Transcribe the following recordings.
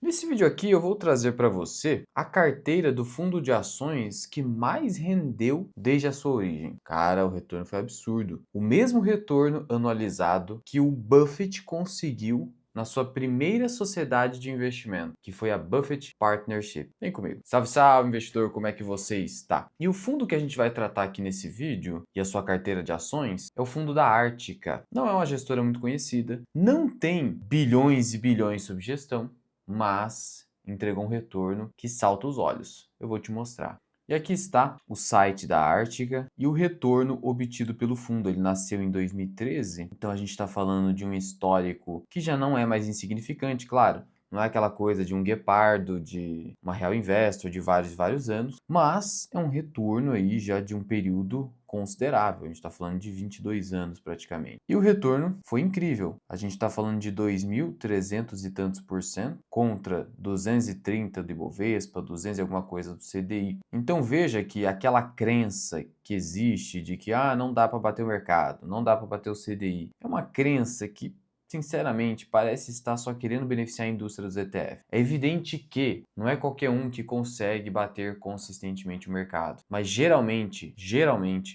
Nesse vídeo aqui eu vou trazer para você a carteira do fundo de ações que mais rendeu desde a sua origem. Cara, o retorno foi absurdo. O mesmo retorno anualizado que o Buffett conseguiu na sua primeira sociedade de investimento, que foi a Buffett Partnership. Vem comigo. Salve, salve, investidor, como é que você está? E o fundo que a gente vai tratar aqui nesse vídeo, e a sua carteira de ações, é o fundo da Ártica. Não é uma gestora muito conhecida, não tem bilhões e bilhões sob gestão, mas entregou um retorno que salta os olhos. Eu vou te mostrar. E aqui está o site da Ártica e o retorno obtido pelo fundo. Ele nasceu em 2013, então a gente está falando de um histórico que já não é mais insignificante, claro. Não é aquela coisa de um guepardo, de uma Real Investor de vários anos, mas é um retorno aí já de um período considerável. A gente está falando de 22 anos praticamente. E o retorno foi incrível. A gente está falando de 2.300 e tantos por cento contra 230 do Ibovespa, 200 e alguma coisa do CDI. Então veja que aquela crença que existe de que não dá para bater o mercado, não dá para bater o CDI, é uma crença que sinceramente, parece estar só querendo beneficiar a indústria dos ETF. É evidente que não é qualquer um que consegue bater consistentemente o mercado, mas geralmente,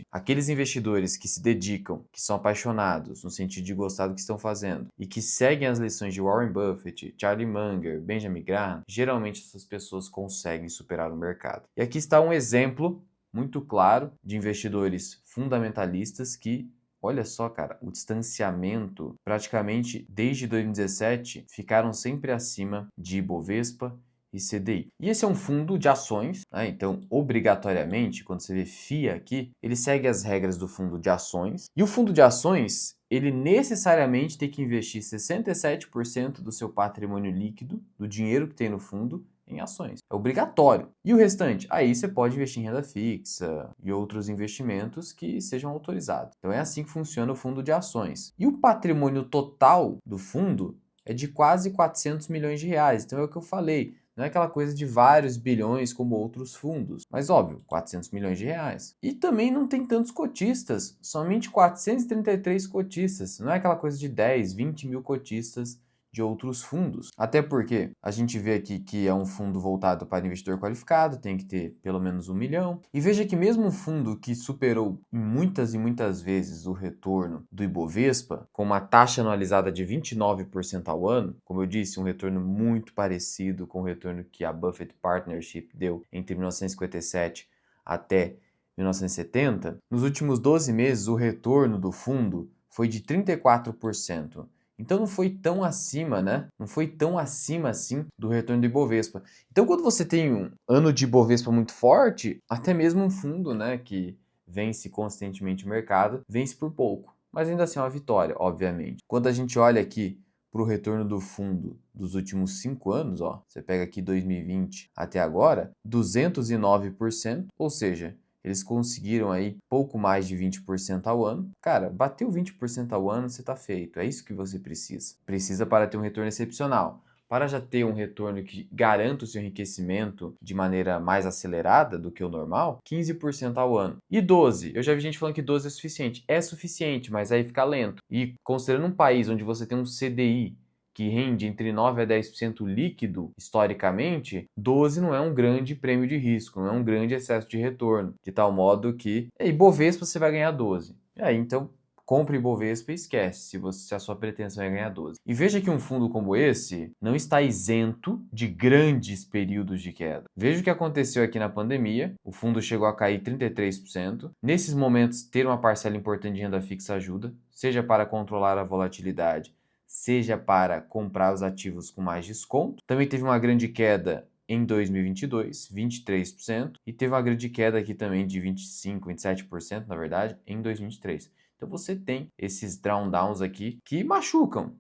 aqueles investidores que se dedicam, que são apaixonados no sentido de gostar do que estão fazendo e que seguem as lições de Warren Buffett, Charlie Munger, Benjamin Graham, geralmente essas pessoas conseguem superar o mercado. E aqui está um exemplo muito claro de investidores fundamentalistas que, olha só, cara, o distanciamento praticamente desde 2017 ficaram sempre acima de Ibovespa e CDI. E esse é um fundo de ações, né? Então, obrigatoriamente, quando você vê FIA aqui, ele segue as regras do fundo de ações. E o fundo de ações, ele necessariamente tem que investir 67% do seu patrimônio líquido, do dinheiro que tem no fundo, em ações. É obrigatório. E o restante? Aí você pode investir em renda fixa e outros investimentos que sejam autorizados. Então é assim que funciona o fundo de ações. E o patrimônio total do fundo é de quase 400 milhões de reais. Então é o que eu falei. Não é aquela coisa de vários bilhões como outros fundos. Mas óbvio, 400 milhões de reais. E também não tem tantos cotistas. Somente 433 cotistas. Não é aquela coisa de 10, 20 mil cotistas de outros fundos. Até porque a gente vê aqui que é um fundo voltado para investidor qualificado, tem que ter pelo menos 1 milhão. E veja que mesmo um fundo que superou muitas e muitas vezes o retorno do Ibovespa, com uma taxa anualizada de 29% ao ano, como eu disse, um retorno muito parecido com o retorno que a Buffett Partnership deu entre 1957 até 1970, nos últimos 12 meses o retorno do fundo foi de 34%. Então não foi tão acima, né? Não foi tão acima assim do retorno do Ibovespa. Então quando você tem um ano de Ibovespa muito forte, até mesmo um fundo, né, que vence consistentemente o mercado, vence por pouco. Mas ainda assim é uma vitória, obviamente. Quando a gente olha aqui para o retorno do fundo dos últimos 5 anos, ó, você pega aqui 2020 até agora, 209%, ou seja, eles conseguiram aí pouco mais de 20% ao ano. Cara, bateu 20% ao ano, você está feito. É isso que você precisa. Precisa para ter um retorno excepcional. Para já ter um retorno que garanta o seu enriquecimento de maneira mais acelerada do que o normal, 15% ao ano. E 12, eu já vi gente falando que 12 é suficiente. É suficiente, mas aí fica lento. E considerando um país onde você tem um CDI que rende entre 9 a 10% líquido, historicamente, 12 não é um grande prêmio de risco, não é um grande excesso de retorno, de tal modo que, Ibovespa você vai ganhar 12. E aí, então, compre Ibovespa e esquece se a sua pretensão é ganhar 12. E veja que um fundo como esse não está isento de grandes períodos de queda. Veja o que aconteceu aqui na pandemia, o fundo chegou a cair 33%. Nesses momentos, ter uma parcela importante de renda fixa ajuda, seja para controlar a volatilidade, seja para comprar os ativos com mais desconto. Também teve uma grande queda em 2022, 23%, e teve uma grande queda aqui também de 25, 27%, na verdade, em 2023. Então você tem esses drawdowns aqui que machucam,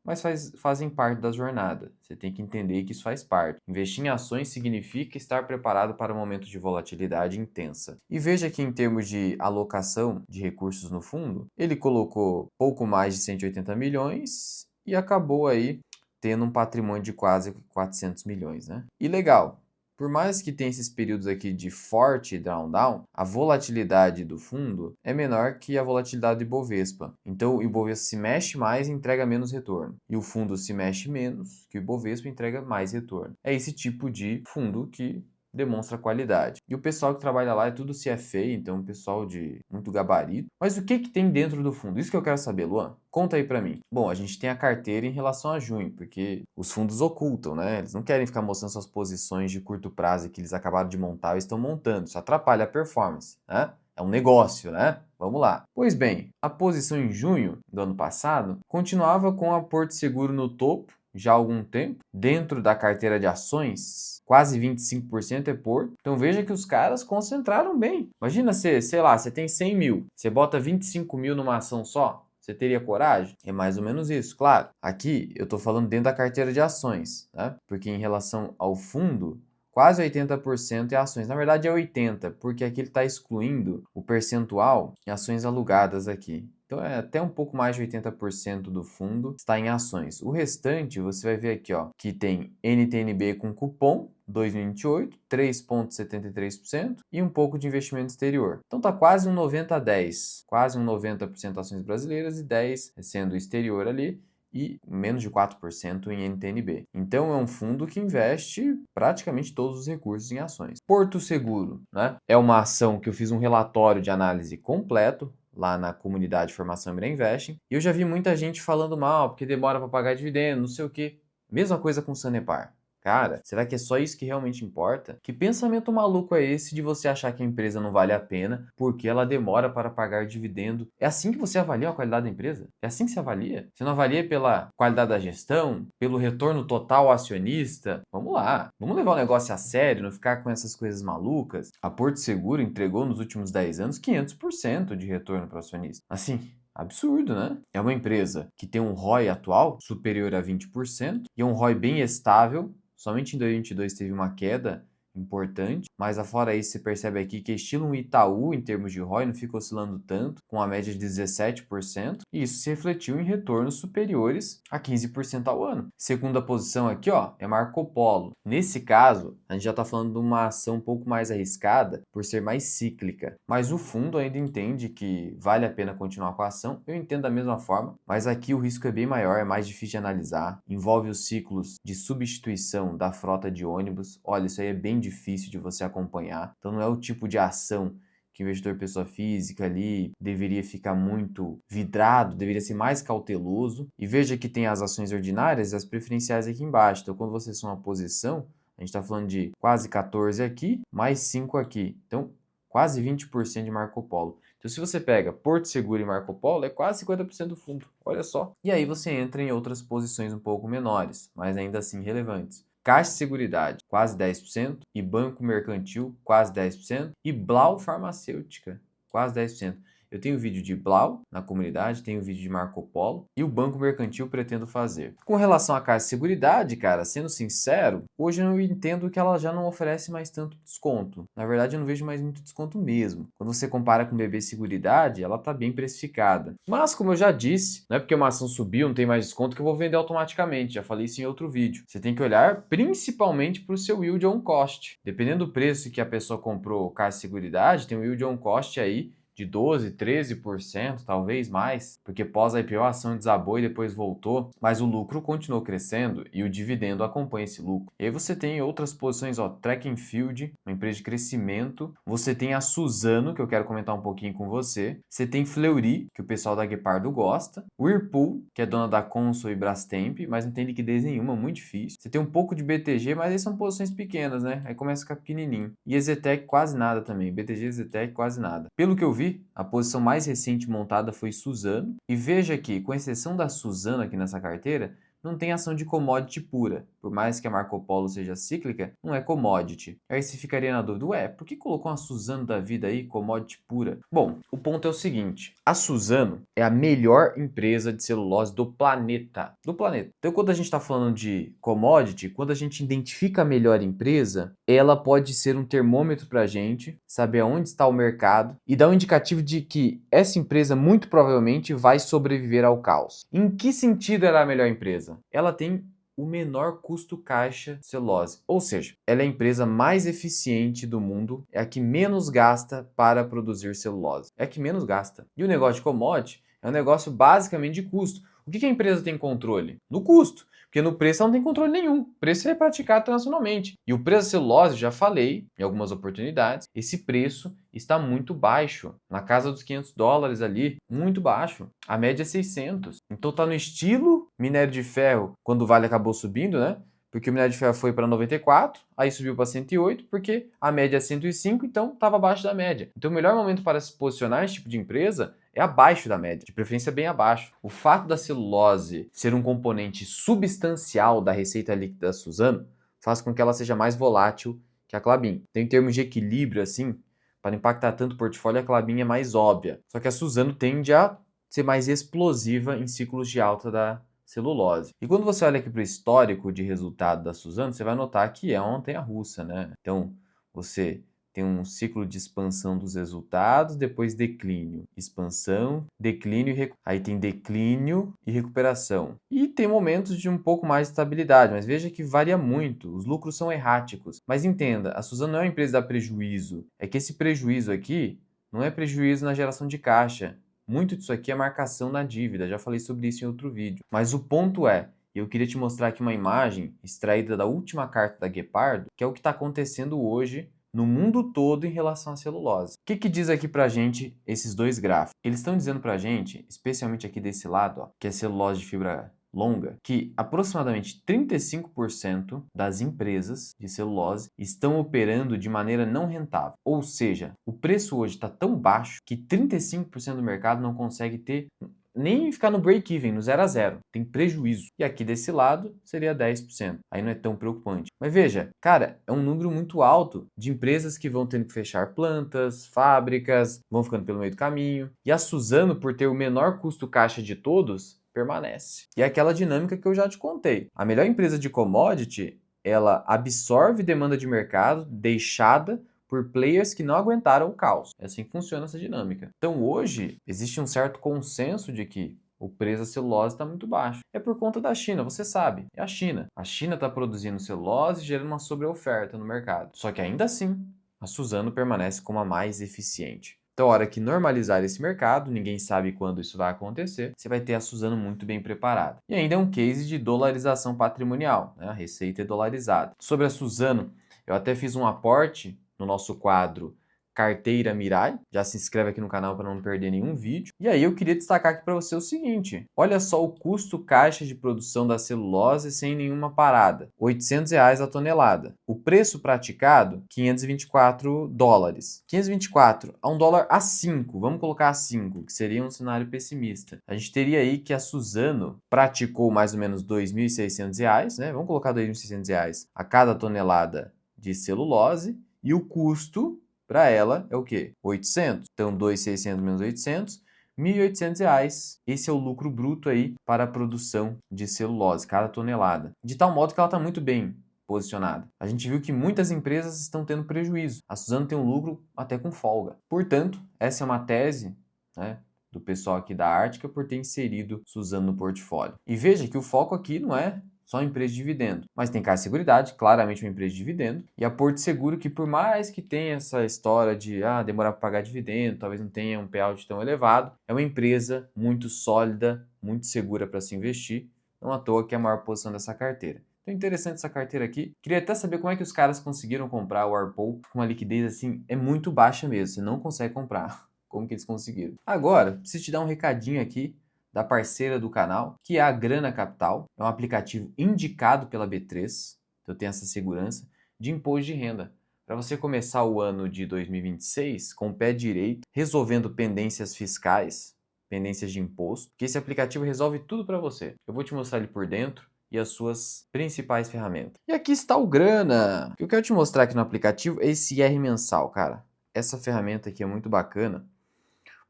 mas fazem parte da jornada. Você tem que entender que isso faz parte. Investir em ações significa estar preparado para um momento de volatilidade intensa. E veja que em termos de alocação de recursos no fundo, ele colocou pouco mais de 180 milhões e acabou aí tendo um patrimônio de quase 400 milhões, né? E legal. por mais que tenha esses períodos aqui de forte drawdown, a volatilidade do fundo é menor que a volatilidade do Ibovespa. Então, o Ibovespa se mexe mais e entrega menos retorno. E o fundo se mexe menos que o Ibovespa e entrega mais retorno. É esse tipo de fundo que demonstra qualidade. E o pessoal que trabalha lá é tudo CFA, então pessoal de muito gabarito. Mas o que tem dentro do fundo? Isso que eu quero saber, Luan. Conta aí pra mim. Bom, a gente tem a carteira em relação a junho, porque os fundos ocultam, né? Eles não querem ficar mostrando suas posições de curto prazo que eles acabaram de montar e estão montando. Isso atrapalha a performance, né? É um negócio, né? Vamos lá. Pois bem, a posição em junho do ano passado continuava com a Porto Seguro no topo, já há algum tempo. Dentro da carteira de ações, quase 25% é Porto. Então veja que os caras concentraram bem. Imagina você, sei lá, você tem 100 mil, você bota 25 mil numa ação só. Você teria coragem? É mais ou menos isso, claro. Aqui eu estou falando dentro da carteira de ações, né? Porque em relação ao fundo, quase 80% é ações. Na verdade é 80%, porque aqui ele está excluindo o percentual em ações alugadas aqui. Então é até um pouco mais de 80% do fundo está em ações. O restante você vai ver aqui, ó, que tem NTNB com cupom 2028, 3,73% e um pouco de investimento exterior. Então tá quase um 90-10, quase um 90% ações brasileiras e 10% sendo exterior ali e menos de 4% em NTNB. Então é um fundo que investe praticamente todos os recursos em ações. Porto Seguro, né? É uma ação que eu fiz um relatório de análise completo lá na comunidade Formação Mira Investing, e eu já vi muita gente falando mal porque demora para pagar dividendo, não sei o quê. Mesma coisa com o Sanepar. Cara, será que é só isso que realmente importa? Que pensamento maluco é esse de você achar que a empresa não vale a pena porque ela demora para pagar dividendo? É assim que você avalia a qualidade da empresa? É assim que se avalia? Você não avalia pela qualidade da gestão? Pelo retorno total ao acionista? Vamos lá, vamos levar o negócio a sério, não ficar com essas coisas malucas. A Porto Seguro entregou nos últimos 10 anos 500% de retorno para o acionista. Assim, absurdo, né? É uma empresa que tem um ROI atual superior a 20% e um ROI bem estável. Somente em 2022 teve uma queda importante, mas afora isso você percebe aqui que é estilo um Itaú em termos de ROI, não fica oscilando tanto, com a média de 17%, e isso se refletiu em retornos superiores a 15% ao ano. Segunda posição aqui, ó, é Marco Polo. Nesse caso, a gente já está falando de uma ação um pouco mais arriscada, por ser mais cíclica, mas o fundo ainda entende que vale a pena continuar com a ação. Eu entendo da mesma forma, mas aqui o risco é bem maior, é mais difícil de analisar, envolve os ciclos de substituição da frota de ônibus. Olha, isso aí é bem difícil de você acompanhar. Então não é o tipo de ação que o investidor pessoa física ali deveria ficar muito vidrado, deveria ser mais cauteloso. E veja que tem as ações ordinárias e as preferenciais aqui embaixo. Então quando você soma a posição, a gente está falando de quase 14 aqui, mais 5 aqui. Então quase 20% de Marco Polo. Então, se você pega Porto Seguro e Marco Polo, é quase 50% do fundo. Olha só. E aí você entra em outras posições um pouco menores, mas ainda assim relevantes. Caixa de Seguridade, quase 10%, e Banco Mercantil, quase 10%, e Blau Farmacêutica, quase 10%. Eu tenho vídeo de Blau na comunidade, tenho vídeo de Marco Polo e o Banco Mercantil pretendo fazer. Com relação à Caixa de Seguridade, cara, sendo sincero, hoje eu entendo que ela já não oferece mais tanto desconto. Na verdade, eu não vejo mais muito desconto mesmo. Quando você compara com BB Seguridade, ela tá bem precificada. Mas, como eu já disse, não é porque uma ação subiu, não tem mais desconto que eu vou vender automaticamente. Já falei isso em outro vídeo. Você tem que olhar principalmente para o seu yield on cost. Dependendo do preço que a pessoa comprou Caixa de Seguridade, tem um yield on cost aí de 12%, 13%, talvez mais, porque pós-IPO a ação desabou e depois voltou, mas o lucro continuou crescendo e o dividendo acompanha esse lucro. E aí você tem outras posições, ó, Track and Field, uma empresa de crescimento, você tem a Suzano, que eu quero comentar um pouquinho com você, você tem Fleury, que o pessoal da Guepardo gosta, Whirlpool, que é dona da Consul e Brastemp, mas não tem liquidez nenhuma, muito difícil. Você tem um pouco de BTG, mas aí são posições pequenas, né? Aí começa a ficar pequenininho. E Exetec quase nada também, BTG e Exetec quase nada. Pelo que eu vi, a posição mais recente montada foi Suzano. E veja que, com exceção da Suzano aqui nessa carteira, não tem ação de commodity pura. Por mais que a Marco Polo seja cíclica, não é commodity. Aí você ficaria na dúvida, ué, por que colocou uma Suzano da vida aí, commodity pura? Bom, o ponto é o seguinte, a Suzano é a melhor empresa de celulose do planeta. Do planeta. Então, quando a gente está falando de commodity, quando a gente identifica a melhor empresa, ela pode ser um termômetro para a gente, saber aonde está o mercado e dar um indicativo de que essa empresa muito provavelmente vai sobreviver ao caos. Em que sentido ela é a melhor empresa? Ela tem o menor custo caixa celulose. Ou seja, ela é a empresa mais eficiente do mundo, é a que menos gasta para produzir celulose. É a que menos gasta. E o negócio de commodity é um negócio basicamente de custo. O que a empresa tem controle? No custo. Porque no preço ela não tem controle nenhum. O preço é praticado internacionalmente. E o preço da celulose, já falei em algumas oportunidades, esse preço está muito baixo. Na casa dos US$ 500 ali, muito baixo. A média é 600. Então tá no estilo minério de ferro, quando o Vale acabou subindo, né? Porque o minério de ferro foi para 94, aí subiu para 108, porque a média é 105, então estava abaixo da média. Então o melhor momento para se posicionar esse tipo de empresa é abaixo da média, de preferência bem abaixo. O fato da celulose ser um componente substancial da receita líquida da Suzano faz com que ela seja mais volátil que a Klabin. Então, em termos de equilíbrio, assim, para impactar tanto o portfólio, a Klabin é mais óbvia. Só que a Suzano tende a ser mais explosiva em ciclos de alta da celulose. E quando você olha aqui para o histórico de resultado da Suzano, você vai notar que é uma montanha-russa, né? Então, você tem um ciclo de expansão dos resultados, depois declínio, expansão, declínio e aí tem declínio e recuperação. E tem momentos de um pouco mais de estabilidade, mas veja que varia muito, os lucros são erráticos. Mas entenda, a Suzano não é uma empresa que dá prejuízo, é que esse prejuízo aqui não é prejuízo na geração de caixa. Muito disso aqui é marcação na dívida, já falei sobre isso em outro vídeo. Mas o ponto é, eu queria te mostrar aqui uma imagem extraída da última carta da Gepardo, que é o que está acontecendo hoje no mundo todo em relação à celulose. O que diz aqui pra gente esses dois gráficos? Eles estão dizendo pra gente, especialmente aqui desse lado, ó, que é celulose de fibra longa, que aproximadamente 35% das empresas de celulose estão operando de maneira não rentável. Ou seja, o preço hoje está tão baixo que 35% do mercado não consegue ter nem ficar no break-even, no 0 a 0. Tem prejuízo. E aqui desse lado seria 10%. Aí não é tão preocupante. Mas veja, cara, é um número muito alto de empresas que vão tendo que fechar plantas, fábricas, vão ficando pelo meio do caminho. E a Suzano, por ter o menor custo caixa de todos, permanece. E é aquela dinâmica que eu já te contei. A melhor empresa de commodity, ela absorve demanda de mercado deixada por players que não aguentaram o caos. É assim que funciona essa dinâmica. Então hoje existe um certo consenso de que o preço da celulose está muito baixo. É por conta da China, você sabe, é a China. A China está produzindo celulose e gerando uma sobreoferta no mercado. Só que ainda assim, a Suzano permanece como a mais eficiente. Então, a hora que normalizar esse mercado, ninguém sabe quando isso vai acontecer, você vai ter a Suzano muito bem preparada. E ainda é um case de dolarização patrimonial, né? A receita é dolarizada. Sobre a Suzano, eu até fiz um aporte no nosso quadro Carteira Mirai. Já se inscreve aqui no canal para não perder nenhum vídeo. E aí eu queria destacar aqui para você o seguinte. Olha só o custo caixa de produção da celulose sem nenhuma parada. R$ 800 a tonelada. O preço praticado, $524. 524 a $1 a 5. Vamos colocar a 5, que seria um cenário pessimista. A gente teria aí que a Suzano praticou mais ou menos R$ 2.600, né? Vamos colocar R$ 2.600 a cada tonelada de celulose. E o custo para ela é o quê? 800. Então, 2.600 menos 800, R$ 1.800. Esse é o lucro bruto aí para a produção de celulose, cada tonelada. De tal modo que ela está muito bem posicionada. A gente viu que muitas empresas estão tendo prejuízo. A Suzano tem um lucro até com folga. Portanto, essa é uma tese, né, do pessoal aqui da Ártica por ter inserido Suzano no portfólio. E veja que o foco aqui não é só empresa de dividendo. Mas tem Caixa Seguridade, claramente uma empresa de dividendo. E a Porto Seguro, que por mais que tenha essa história de demorar para pagar dividendo, talvez não tenha um payout tão elevado, é uma empresa muito sólida, muito segura para se investir. Não à toa que é a maior posição dessa carteira. Então, interessante essa carteira aqui. Queria até saber como é que os caras conseguiram comprar o Arpol com uma liquidez assim, é muito baixa mesmo, você não consegue comprar. Como que eles conseguiram? Agora, preciso te dar um recadinho aqui da parceira do canal, que é a Grana Capital. É um aplicativo indicado pela B3, então eu tenho essa segurança, de imposto de renda. Para você começar o ano de 2026 com o pé direito, resolvendo pendências fiscais, pendências de imposto, que esse aplicativo resolve tudo para você. Eu vou te mostrar ele por dentro e as suas principais ferramentas. E aqui está o Grana. O que eu quero te mostrar aqui no aplicativo é esse IR mensal, cara. Essa ferramenta aqui é muito bacana,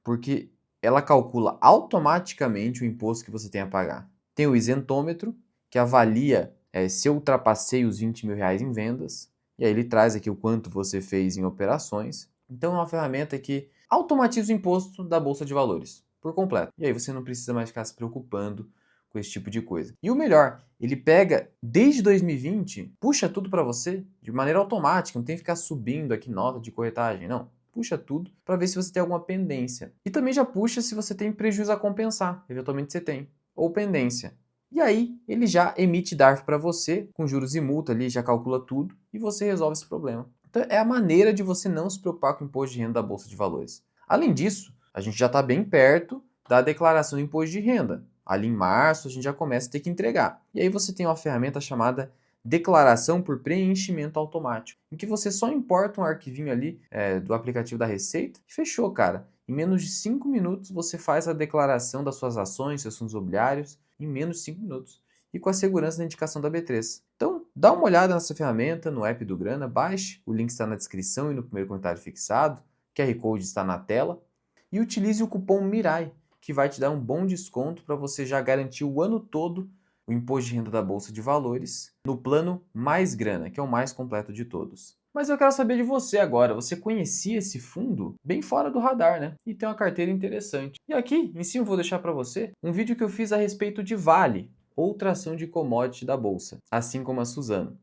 porque ela calcula automaticamente o imposto que você tem a pagar. Tem o isentômetro, que avalia se eu ultrapassei os R$ 20.000 em vendas, e aí ele traz aqui o quanto você fez em operações. Então é uma ferramenta que automatiza o imposto da Bolsa de Valores, por completo. E aí você não precisa mais ficar se preocupando com esse tipo de coisa. E o melhor, ele pega desde 2020, puxa tudo para você de maneira automática, não tem que ficar subindo aqui nota de corretagem, não. Puxa tudo para ver se você tem alguma pendência. E também já puxa se você tem prejuízo a compensar, eventualmente você tem, ou pendência. E aí, ele já emite DARF para você, com juros e multa ali, já calcula tudo, e você resolve esse problema. Então, é a maneira de você não se preocupar com o imposto de renda da Bolsa de Valores. Além disso, a gente já está bem perto da declaração do imposto de renda. Ali em março, a gente já começa a ter que entregar. E aí você tem uma ferramenta chamada declaração por preenchimento automático, em que você só importa um arquivinho ali do aplicativo da Receita e fechou, cara. Em menos de 5 minutos você faz a declaração das suas ações, seus fundos imobiliários, em menos de 5 minutos. E com a segurança da indicação da B3. Então, dá uma olhada nessa ferramenta no app do Grana, baixe, o link está na descrição e no primeiro comentário fixado, QR Code está na tela, e utilize o cupom MIRAI, que vai te dar um bom desconto para você já garantir o ano todo o imposto de renda da Bolsa de Valores no plano Mais Grana, que é o mais completo de todos. Mas eu quero saber de você agora. Você conhecia esse fundo bem fora do radar, né? E tem uma carteira interessante. E aqui em cima eu vou deixar para você um vídeo que eu fiz a respeito de Vale, outra ação de commodity da Bolsa, assim como a Suzano.